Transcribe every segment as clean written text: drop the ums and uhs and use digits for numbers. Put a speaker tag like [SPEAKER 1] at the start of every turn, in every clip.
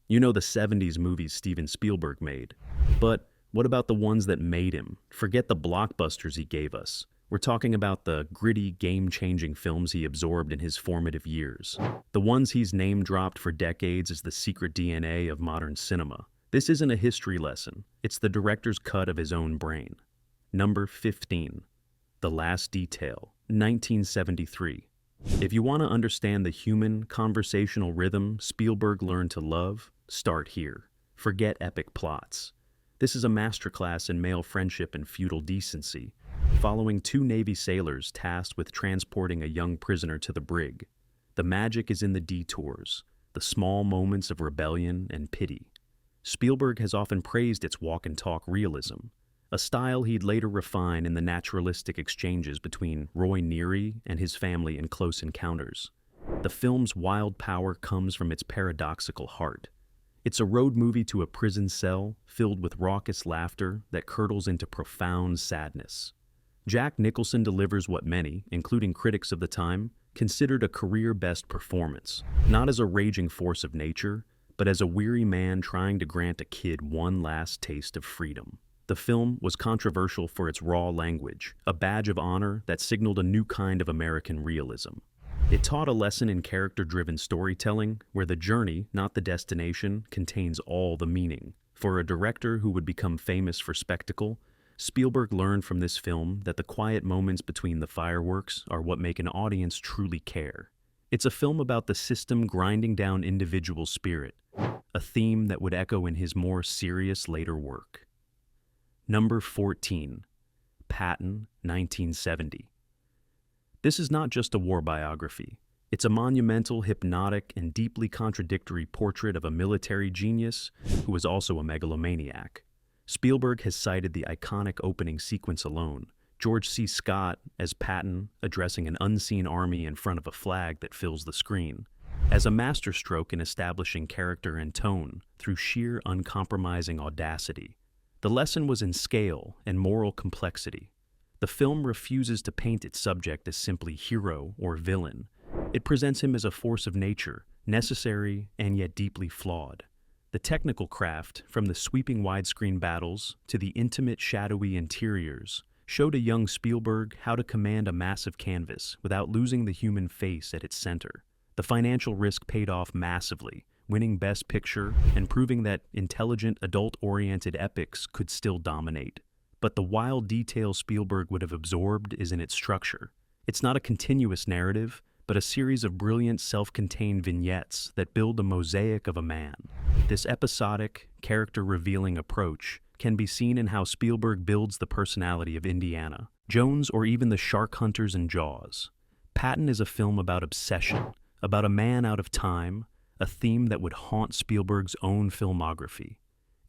[SPEAKER 1] You know the 70s movies Steven Spielberg made. But what about the ones that made him? Forget the blockbusters he gave us. We're talking about the gritty, game-changing films he absorbed in his formative years. The ones he's name-dropped for decades as the secret DNA of modern cinema. This isn't a history lesson. It's the director's cut of his own brain. Number 15. The Last Detail, 1973. If you want to understand the human, conversational rhythm Spielberg learned to love, start here. Forget epic plots. This is a masterclass in male friendship and feudal decency, following two Navy sailors tasked with transporting a young prisoner to the brig. The magic is in the detours, the small moments of rebellion and pity. Spielberg has often praised its walk-and-talk realism, a style he'd later refine in the naturalistic exchanges between Roy Neary and his family in Close Encounters. The film's wild power comes from its paradoxical heart. It's a road movie to a prison cell filled with raucous laughter that curdles into profound sadness. Jack Nicholson delivers what many, including critics of the time, considered a career-best performance, not as a raging force of nature, but as a weary man trying to grant a kid one last taste of freedom. The film was controversial for its raw language, a badge of honor that signaled a new kind of American realism. It taught a lesson in character-driven storytelling, where the journey, not the destination, contains all the meaning. For a director who would become famous for spectacle, Spielberg learned from this film that the quiet moments between the fireworks are what make an audience truly care. It's a film about the system grinding down individual spirit, a theme that would echo in his more serious later work. Number 14. Patton, 1970. This is not just a war biography. It's a monumental, hypnotic, and deeply contradictory portrait of a military genius who was also a megalomaniac. Spielberg has cited the iconic opening sequence alone, George C. Scott as Patton addressing an unseen army in front of a flag that fills the screen, as a masterstroke in establishing character and tone through sheer uncompromising audacity. The lesson was in scale and moral complexity. The film refuses to paint its subject as simply hero or villain. It presents him as a force of nature, necessary and yet deeply flawed. The technical craft, from the sweeping widescreen battles to the intimate, shadowy interiors, showed a young Spielberg how to command a massive canvas without losing the human face at its center. The financial risk paid off massively, winning Best Picture and proving that intelligent, adult-oriented epics could still dominate. But the wild detail Spielberg would have absorbed is in its structure. It's not a continuous narrative, but a series of brilliant, self-contained vignettes that build a mosaic of a man. This episodic, character-revealing approach can be seen in how Spielberg builds the personality of Indiana Jones or even the shark hunters in Jaws. Patton is a film about obsession, about a man out of time, a theme that would haunt Spielberg's own filmography.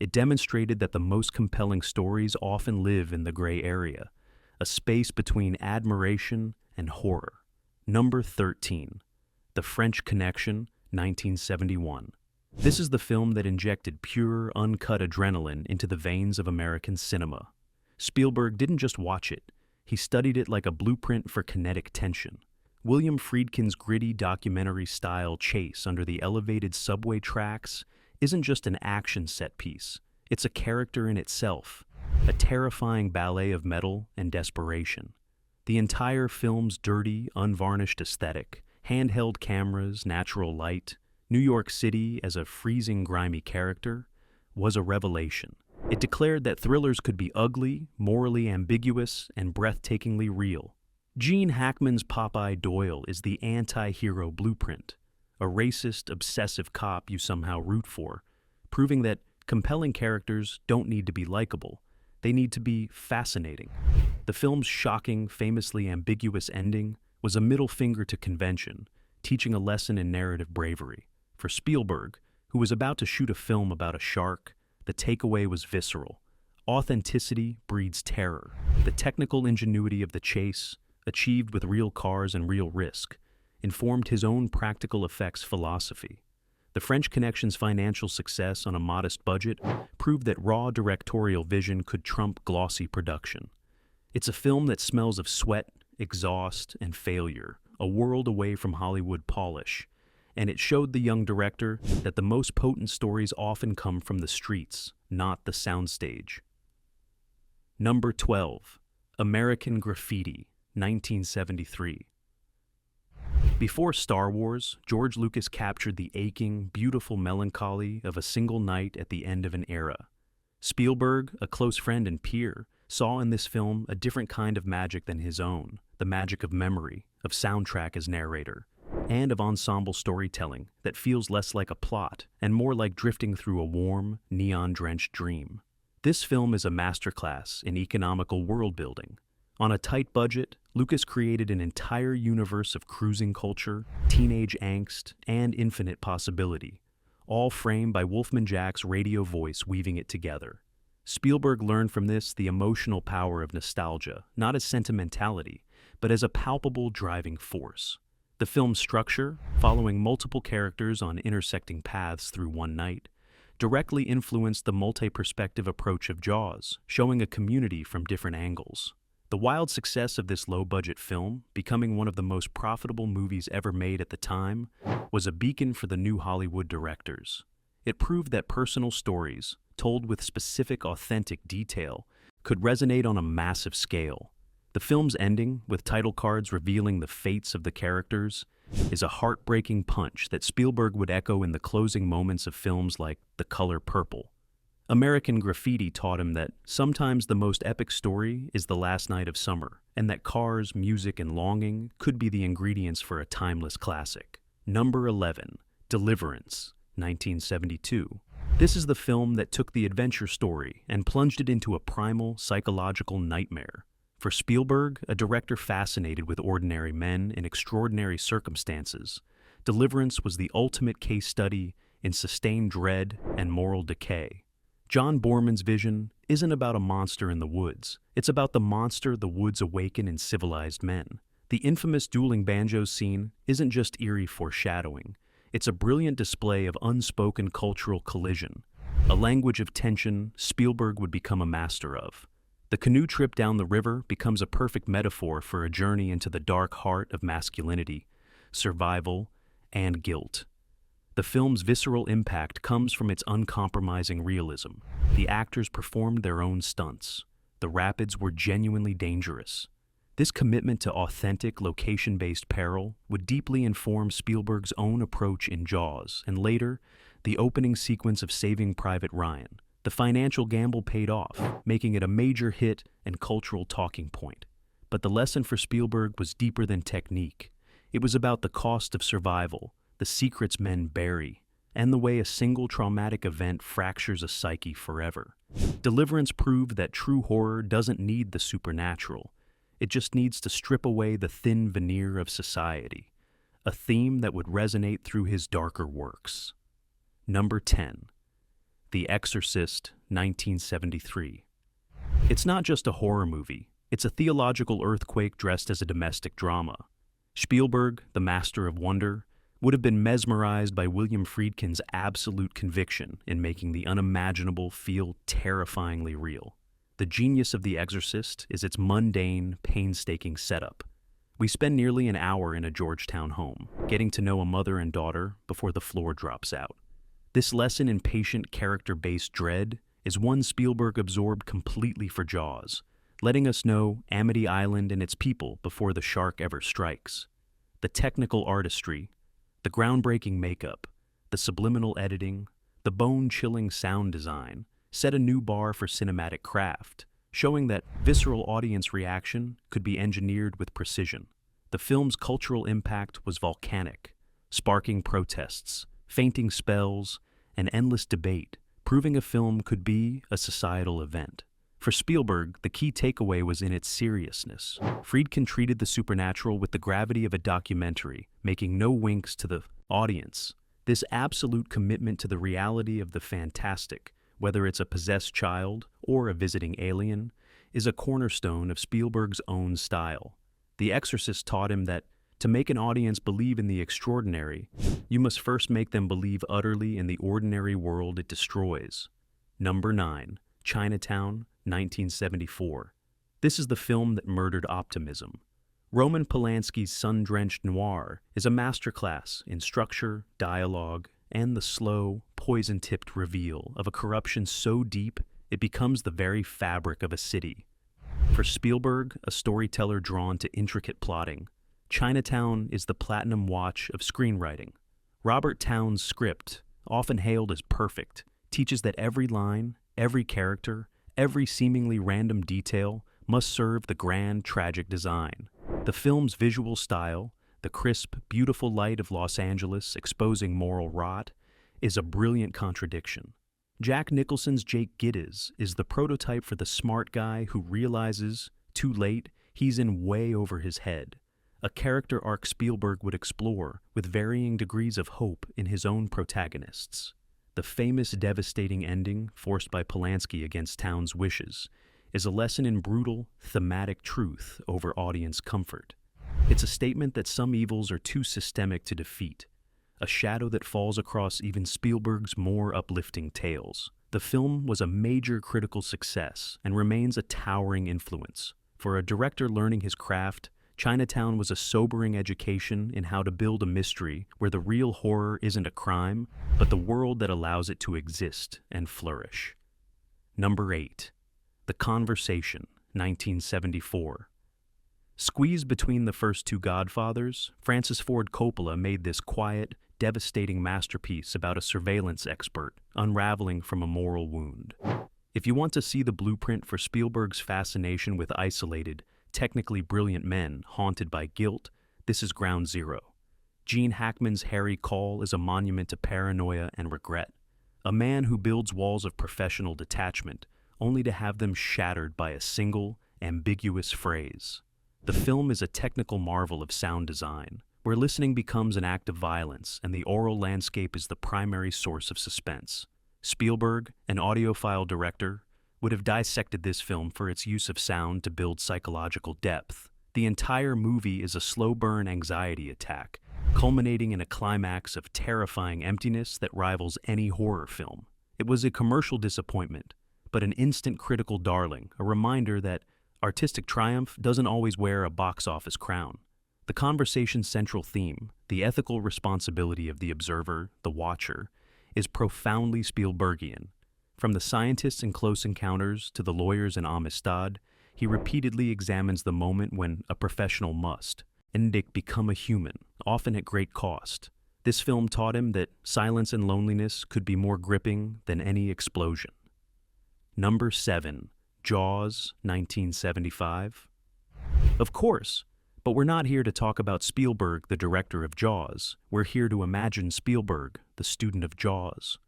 [SPEAKER 1] It demonstrated that the most compelling stories often live in the gray area, a space between admiration and horror. Number 13. The French Connection, 1971. This is the film that injected pure, uncut adrenaline into the veins of American cinema. Spielberg didn't just watch it, he studied it like a blueprint for kinetic tension. William Friedkin's gritty documentary-style chase under the elevated subway tracks isn't just an action set piece, it's a character in itself, a terrifying ballet of metal and desperation. The entire film's dirty, unvarnished aesthetic, handheld cameras, natural light, New York City as a freezing, grimy character, was a revelation. It declared that thrillers could be ugly, morally ambiguous, and breathtakingly real. Gene Hackman's Popeye Doyle is the anti-hero blueprint, a racist, obsessive cop you somehow root for, proving that compelling characters don't need to be likable, they need to be fascinating. The film's shocking, famously ambiguous ending was a middle finger to convention, teaching a lesson in narrative bravery. For Spielberg, who was about to shoot a film about a shark, the takeaway was visceral. Authenticity breeds terror. The technical ingenuity of the chase, achieved with real cars and real risk, informed his own practical effects philosophy. The French Connection's financial success on a modest budget proved that raw directorial vision could trump glossy production. It's a film that smells of sweat, exhaust, and failure, a world away from Hollywood polish, and it showed the young director that the most potent stories often come from the streets, not the soundstage. Number 12. American Graffiti, 1973. Before Star Wars, George Lucas captured the aching, beautiful melancholy of a single night at the end of an era. Spielberg, a close friend and peer, saw in this film a different kind of magic than his own, the magic of memory, of soundtrack as narrator, and of ensemble storytelling that feels less like a plot and more like drifting through a warm, neon-drenched dream. This film is a masterclass in economical world-building. On a tight budget, Lucas created an entire universe of cruising culture, teenage angst, and infinite possibility, all framed by Wolfman Jack's radio voice weaving it together. Spielberg learned from this the emotional power of nostalgia, not as sentimentality, but as a palpable driving force. The film's structure, following multiple characters on intersecting paths through one night, directly influenced the multi-perspective approach of Jaws, showing a community from different angles. The wild success of this low-budget film, becoming one of the most profitable movies ever made at the time, was a beacon for the new Hollywood directors. It proved that personal stories, told with specific, authentic detail, could resonate on a massive scale. The film's ending, with title cards revealing the fates of the characters, is a heartbreaking punch that Spielberg would echo in the closing moments of films like The Color Purple. American Graffiti taught him that sometimes the most epic story is the last night of summer, and that cars, music, and longing could be the ingredients for a timeless classic. Number 11. Deliverance, 1972. This is the film that took the adventure story and plunged it into a primal, psychological nightmare. For Spielberg, a director fascinated with ordinary men in extraordinary circumstances, Deliverance was the ultimate case study in sustained dread and moral decay. John Borman's vision isn't about a monster in the woods. It's about the monster the woods awaken in civilized men. The infamous dueling banjos scene isn't just eerie foreshadowing. It's a brilliant display of unspoken cultural collision, a language of tension Spielberg would become a master of. The canoe trip down the river becomes a perfect metaphor for a journey into the dark heart of masculinity, survival, and guilt. The film's visceral impact comes from its uncompromising realism. The actors performed their own stunts. The rapids were genuinely dangerous. This commitment to authentic, location-based peril would deeply inform Spielberg's own approach in Jaws, and later, the opening sequence of Saving Private Ryan. The financial gamble paid off, making it a major hit and cultural talking point. But the lesson for Spielberg was deeper than technique. It was about the cost of survival, the secrets men bury, and the way a single traumatic event fractures a psyche forever. Deliverance proved that true horror doesn't need the supernatural. It just needs to strip away the thin veneer of society, a theme that would resonate through his darker works. Number 10. The Exorcist, 1973. It's not just a horror movie. It's a theological earthquake dressed as a domestic drama. Spielberg, the master of wonder, would have been mesmerized by William Friedkin's absolute conviction in making the unimaginable feel terrifyingly real. The genius of The Exorcist is its mundane, painstaking setup. We spend nearly an hour in a Georgetown home, getting to know a mother and daughter before the floor drops out. This lesson in patient, character-based dread is one Spielberg absorbed completely for Jaws, letting us know Amity Island and its people before the shark ever strikes. The technical artistry, the groundbreaking makeup, the subliminal editing, the bone-chilling sound design set a new bar for cinematic craft, showing that visceral audience reaction could be engineered with precision. The film's cultural impact was volcanic, sparking protests, fainting spells, and endless debate, proving a film could be a societal event. For Spielberg, the key takeaway was in its seriousness. Friedkin treated the supernatural with the gravity of a documentary, making no winks to the audience. This absolute commitment to the reality of the fantastic, whether it's a possessed child or a visiting alien, is a cornerstone of Spielberg's own style. The Exorcist taught him that to make an audience believe in the extraordinary, you must first make them believe utterly in the ordinary world it destroys. Number 9. Chinatown, 1974. This is the film that murdered optimism. Roman Polanski's sun-drenched noir is a masterclass in structure, dialogue, and the slow, poison-tipped reveal of a corruption so deep it becomes the very fabric of a city. For Spielberg, a storyteller drawn to intricate plotting, Chinatown is the platinum watch of screenwriting. Robert Towne's script, often hailed as perfect, teaches that every line, every character, every seemingly random detail must serve the grand, tragic design. The film's visual style, the crisp, beautiful light of Los Angeles exposing moral rot, is a brilliant contradiction. Jack Nicholson's Jake Gittes is the prototype for the smart guy who realizes, too late, he's in way over his head. A character arc Spielberg would explore with varying degrees of hope in his own protagonists. The famous devastating ending, forced by Polanski against Towne's wishes, is a lesson in brutal, thematic truth over audience comfort. It's a statement that some evils are too systemic to defeat, a shadow that falls across even Spielberg's more uplifting tales. The film was a major critical success and remains a towering influence. For a director learning his craft, Chinatown was a sobering education in how to build a mystery where the real horror isn't a crime, but the world that allows it to exist and flourish. Number 8. The Conversation, 1974. Squeezed between the first two Godfathers, Francis Ford Coppola made this quiet, devastating masterpiece about a surveillance expert unraveling from a moral wound. If you want to see the blueprint for Spielberg's fascination with isolated, technically brilliant men haunted by guilt, this is ground zero. Gene Hackman's Harry Caul is a monument to paranoia and regret, a man who builds walls of professional detachment only to have them shattered by a single, ambiguous phrase. The film is a technical marvel of sound design, where listening becomes an act of violence and the oral landscape is the primary source of suspense. Spielberg, an audiophile director, would have dissected this film for its use of sound to build psychological depth. The entire movie is a slow-burn anxiety attack, culminating in a climax of terrifying emptiness that rivals any horror film. It was a commercial disappointment, but an instant critical darling, a reminder that artistic triumph doesn't always wear a box office crown. The conversation's central theme, the ethical responsibility of the observer, the watcher, is profoundly Spielbergian. From the scientists in Close Encounters to the lawyers in Amistad, he repeatedly examines the moment when a professional must, and become a human, often at great cost. This film taught him that silence and loneliness could be more gripping than any explosion. Number 7. Jaws, 1975. Of course, but we're not here to talk about Spielberg, the director of Jaws. We're here to imagine Spielberg, the student of Jaws.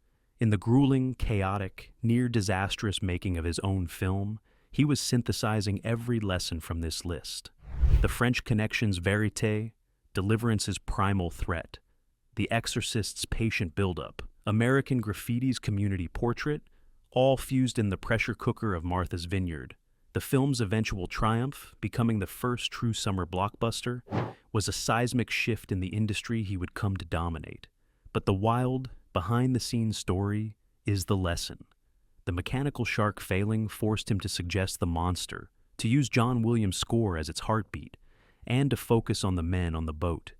[SPEAKER 1] In the grueling, chaotic, near-disastrous making of his own film, he was synthesizing every lesson from this list. The French Connection's verite, Deliverance's primal threat, The Exorcist's patient buildup, American Graffiti's community portrait, all fused in the pressure cooker of Martha's Vineyard. The film's eventual triumph, becoming the first true summer blockbuster, was a seismic shift in the industry he would come to dominate. But the wild, behind-the-scenes story is the lesson. The mechanical shark failing forced him to suggest the monster, to use John Williams' score as its heartbeat, and to focus on the men on the boat.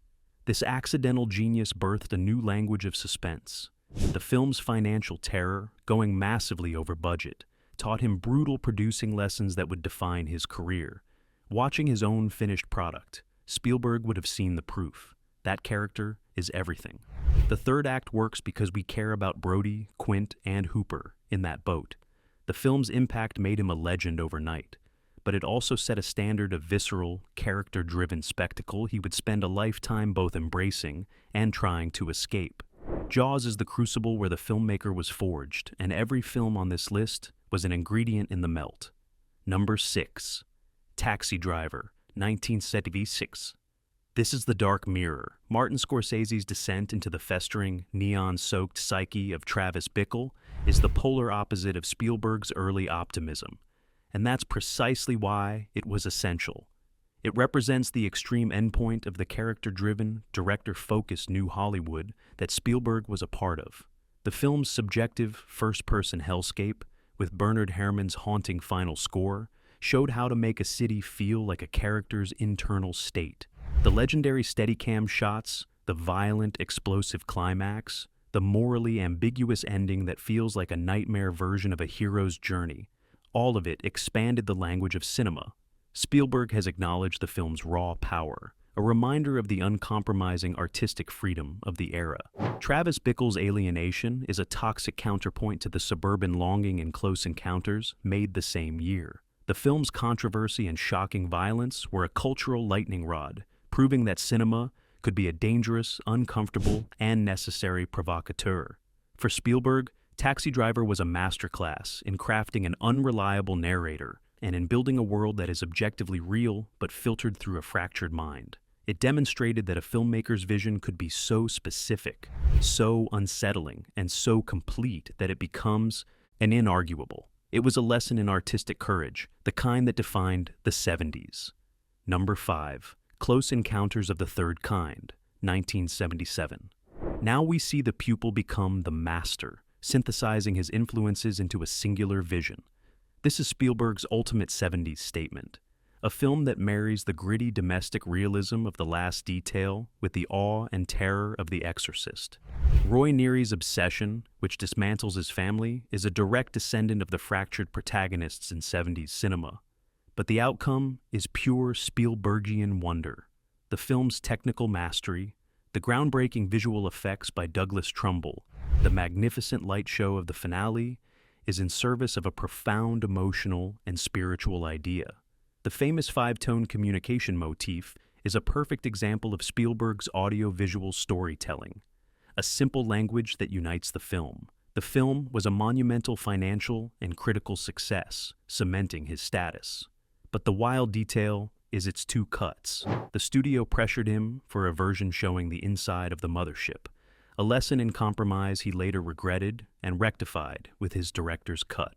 [SPEAKER 1] This accidental genius birthed a new language of suspense. The film's financial terror, going massively over budget, taught him brutal producing lessons that would define his career. Watching his own finished product, Spielberg would have seen the proof. That character is everything. The third act works because we care about Brody, Quint, and Hooper in that boat. The film's impact made him a legend overnight, but it also set a standard of visceral, character-driven spectacle he would spend a lifetime both embracing and trying to escape. Jaws is the crucible where the filmmaker was forged, and every film on this list was an ingredient in the melt. Number 6. Taxi Driver, 1976. This is the dark mirror. Martin Scorsese's descent into the festering, neon-soaked psyche of Travis Bickle is the polar opposite of Spielberg's early optimism, and that's precisely why it was essential. It represents the extreme endpoint of the character-driven, director-focused New Hollywood that Spielberg was a part of. The film's subjective, first-person hellscape, with Bernard Herrmann's haunting final score, showed how to make a city feel like a character's internal state. The legendary Steadicam shots, the violent, explosive climax, the morally ambiguous ending that feels like a nightmare version of a hero's journey, all of it expanded the language of cinema. Spielberg has acknowledged the film's raw power, a reminder of the uncompromising artistic freedom of the era. Travis Bickle's alienation is a toxic counterpoint to the suburban longing in Close Encounters, made the same year. The film's controversy and shocking violence were a cultural lightning rod, proving that cinema could be a dangerous, uncomfortable, and necessary provocateur. For Spielberg, Taxi Driver was a masterclass in crafting an unreliable narrator and in building a world that is objectively real but filtered through a fractured mind. It demonstrated that a filmmaker's vision could be so specific, so unsettling, and so complete that it becomes an inarguable. It was a lesson in artistic courage, the kind that defined the 70s. Number 5. Close Encounters of the Third Kind, 1977. Now we see the pupil become the master, synthesizing his influences into a singular vision. This is Spielberg's ultimate 70s statement, a film that marries the gritty domestic realism of The Last Detail with the awe and terror of The Exorcist. Roy Neary's obsession, which dismantles his family, is a direct descendant of the fractured protagonists in 70s cinema. But the outcome is pure Spielbergian wonder. The film's technical mastery, the groundbreaking visual effects by Douglas Trumbull, the magnificent light show of the finale, is in service of a profound emotional and spiritual idea. The famous five-tone communication motif is a perfect example of Spielberg's audio-visual storytelling, a simple language that unites the film. The film was a monumental financial and critical success, cementing his status. But the wild detail is its two cuts. The studio pressured him for a version showing the inside of the mothership, a lesson in compromise he later regretted and rectified with his director's cut.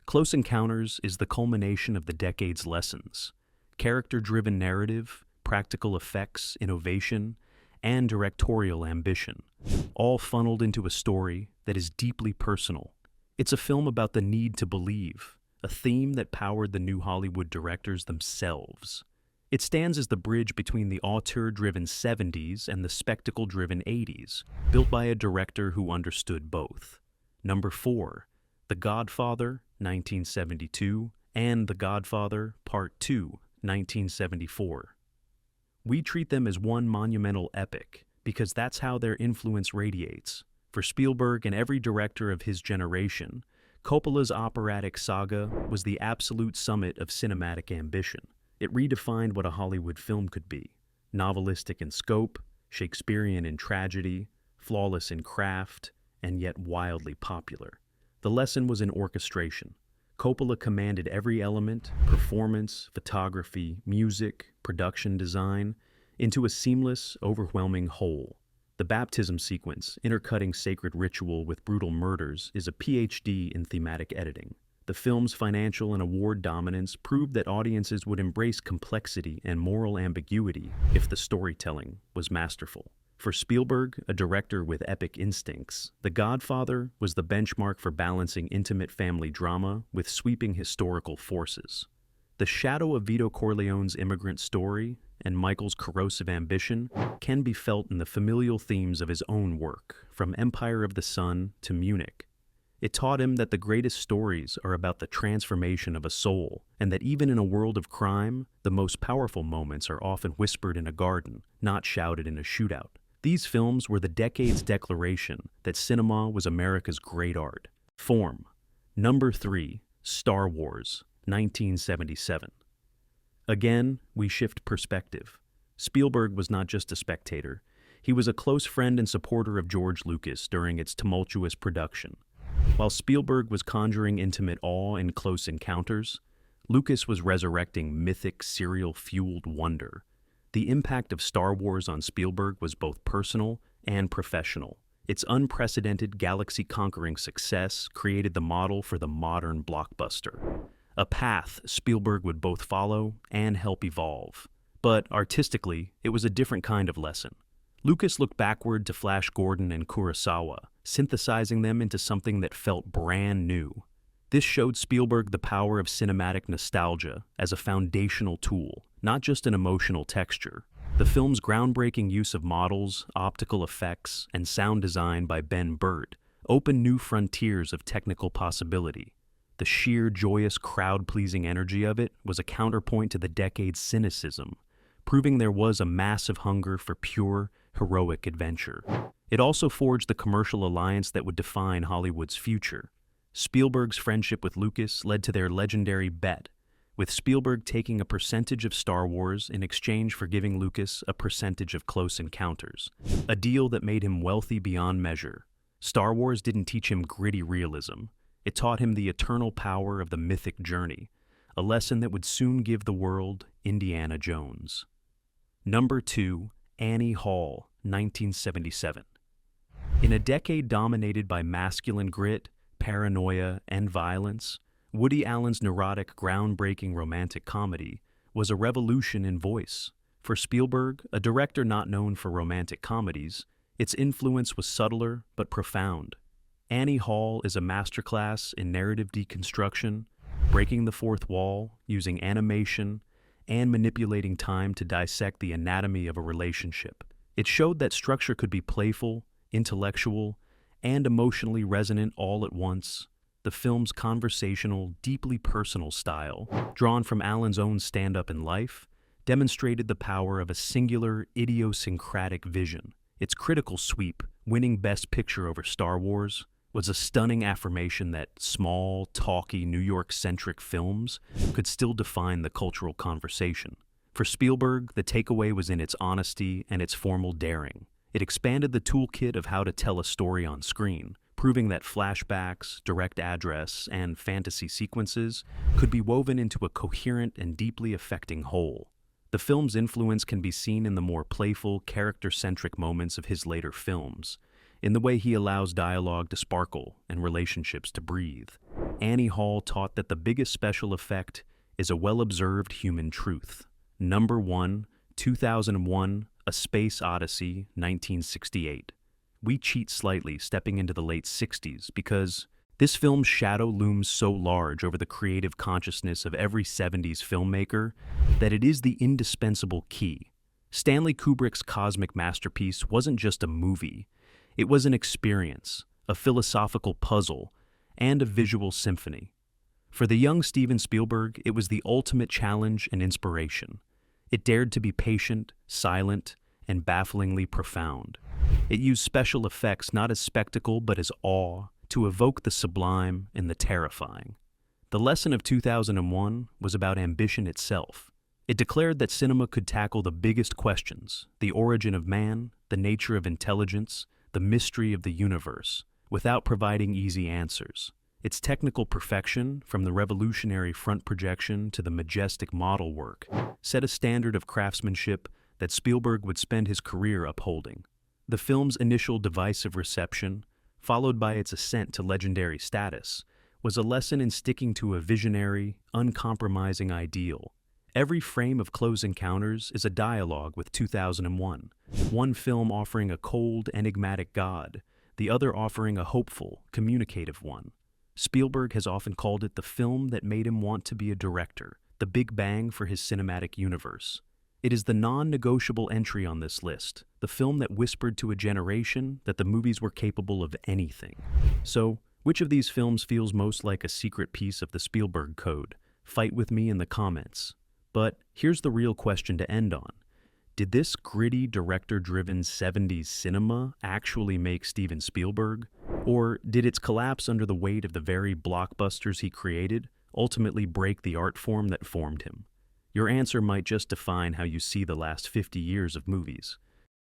[SPEAKER 1] Close Encounters is the culmination of the decade's lessons: character-driven narrative, practical effects, innovation, and directorial ambition, all funneled into a story that is deeply personal. It's a film about the need to believe, a theme that powered the new Hollywood directors themselves. It stands as the bridge between the auteur-driven 70s and the spectacle-driven 80s, built by a director who understood both. Number 4. The Godfather, 1972, and The Godfather, Part 2, 1974. We treat them as one monumental epic because that's how their influence radiates. For Spielberg and every director of his generation, Coppola's operatic saga was the absolute summit of cinematic ambition. It redefined what a Hollywood film could be: novelistic in scope, Shakespearean in tragedy, flawless in craft, and yet wildly popular. The lesson was in orchestration. Coppola commanded every element, performance, photography, music, production design, into a seamless, overwhelming whole. The baptism sequence, intercutting sacred ritual with brutal murders, is a PhD in thematic editing. The film's financial and award dominance proved that audiences would embrace complexity and moral ambiguity if the storytelling was masterful. For Spielberg, a director with epic instincts, The Godfather was the benchmark for balancing intimate family drama with sweeping historical forces. The shadow of Vito Corleone's immigrant story and Michael's corrosive ambition can be felt in the familial themes of his own work, from Empire of the Sun to Munich. It taught him that the greatest stories are about the transformation of a soul, and that even in a world of crime, the most powerful moments are often whispered in a garden, not shouted in a shootout. These films were the decade's declaration that cinema was America's great art form. Number 3, Star Wars, 1977. Again, we shift perspective. Spielberg was not just a spectator. He was a close friend and supporter of George Lucas during its tumultuous production. While Spielberg was conjuring intimate awe in Close Encounters, Lucas was resurrecting mythic, serial-fueled wonder. The impact of Star Wars on Spielberg was both personal and professional. Its unprecedented galaxy-conquering success created the model for the modern blockbuster, a path Spielberg would both follow and help evolve. But artistically, it was a different kind of lesson. Lucas looked backward to Flash Gordon and Kurosawa, synthesizing them into something that felt brand new. This showed Spielberg the power of cinematic nostalgia as a foundational tool, not just an emotional texture. The film's groundbreaking use of models, optical effects, and sound design by Ben Burtt opened new frontiers of technical possibility. The sheer, joyous, crowd-pleasing energy of it was a counterpoint to the decade's cynicism, proving there was a massive hunger for pure, heroic adventure. It also forged the commercial alliance that would define Hollywood's future. Spielberg's friendship with Lucas led to their legendary bet, with Spielberg taking a percentage of Star Wars in exchange for giving Lucas a percentage of Close Encounters, a deal that made him wealthy beyond measure. Star Wars didn't teach him gritty realism. It taught him the eternal power of the mythic journey, a lesson that would soon give the world Indiana Jones. Number 2, Annie Hall, 1977. In a decade dominated by masculine grit, paranoia, and violence, Woody Allen's neurotic, groundbreaking romantic comedy was a revolution in voice. For Spielberg, a director not known for romantic comedies, its influence was subtler but profound. Annie Hall is a masterclass in narrative deconstruction, breaking the fourth wall, using animation, and manipulating time to dissect the anatomy of a relationship. It showed that structure could be playful, intellectual, and emotionally resonant all at once. The film's conversational, deeply personal style, drawn from Allen's own stand-up in life, demonstrated the power of a singular, idiosyncratic vision. Its critical sweep, winning Best Picture over Star Wars, was a stunning affirmation that small, talky, New York-centric films could still define the cultural conversation. For Spielberg, the takeaway was in its honesty and its formal daring. It expanded the toolkit of how to tell a story on screen, proving that flashbacks, direct address, and fantasy sequences could be woven into a coherent and deeply affecting whole. The film's influence can be seen in the more playful, character-centric moments of his later films, in the way he allows dialogue to sparkle and relationships to breathe. Annie Hall taught that the biggest special effect is a well-observed human truth. Number 1, 2001, A Space Odyssey, 1968. We cheat slightly stepping into the late 60s because this film's shadow looms so large over the creative consciousness of every 70s filmmaker that it is the indispensable key. Stanley Kubrick's cosmic masterpiece wasn't just a movie. It was an experience, a philosophical puzzle, and a visual symphony. For the young Steven Spielberg, it was the ultimate challenge and inspiration. It dared to be patient, silent, and bafflingly profound. It used special effects not as spectacle but as awe to evoke the sublime and the terrifying. The lesson of 2001 was about ambition itself. It declared that cinema could tackle the biggest questions, the origin of man, the nature of intelligence, the mystery of the universe, without providing easy answers. Its technical perfection, from the revolutionary front projection to the majestic model work, set a standard of craftsmanship that Spielberg would spend his career upholding. The film's initial divisive reception, followed by its ascent to legendary status, was a lesson in sticking to a visionary, uncompromising ideal. Every frame of Close Encounters is a dialogue with 2001, one film offering a cold, enigmatic God, the other offering a hopeful, communicative one. Spielberg has often called it the film that made him want to be a director, the Big Bang for his cinematic universe. It is the non-negotiable entry on this list, the film that whispered to a generation that the movies were capable of anything. So, which of these films feels most like a secret piece of the Spielberg code? Fight with me in the comments. But here's the real question to end on. Did this gritty, director-driven 70s cinema actually make Steven Spielberg? Or did its collapse under the weight of the very blockbusters he created ultimately break the art form that formed him? Your answer might just define how you see the last 50 years of movies.